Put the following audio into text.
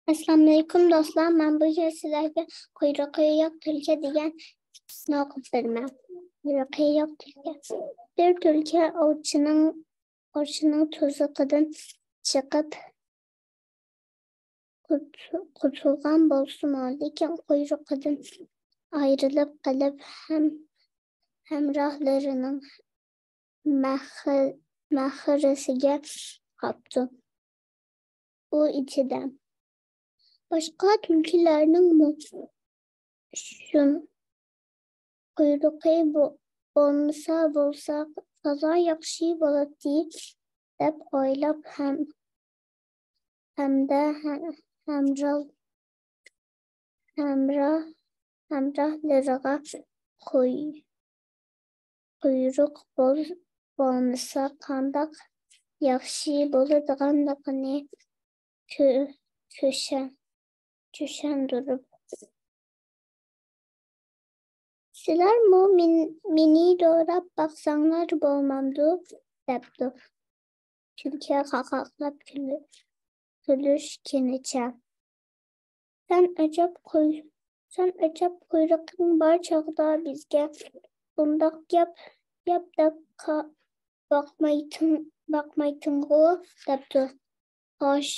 Assalamualaikum dostlar. Ben bugün sizlerle kuyruğu yok Türkiye degan fikrini o'qib beraman. Kuyruğu yok Türkiye. Bir Türkiye ovchining tuzuqidan chiqib qutulgan bo'lsin, lekin quyruqidan ayrilib qolib hamrohlarining mahirasiga qoldi. U ichida başqa tulkilarning quyruqi bo'lmasa fazo yaxshi bo'ladi deb o'ylab hamda hamrohlariga quyruq bo'lmasa qandoq yaxshi bo'ladiganligini tushundirib, sizlar meni do'rab baqsanglar bo'lmamdi debdi. Tulki qaqoqlab kulishganicha. Sen ajab quyruqing bor chog'da bizga bundoq gap deb boqmaytinggu debdi. Xo'sh,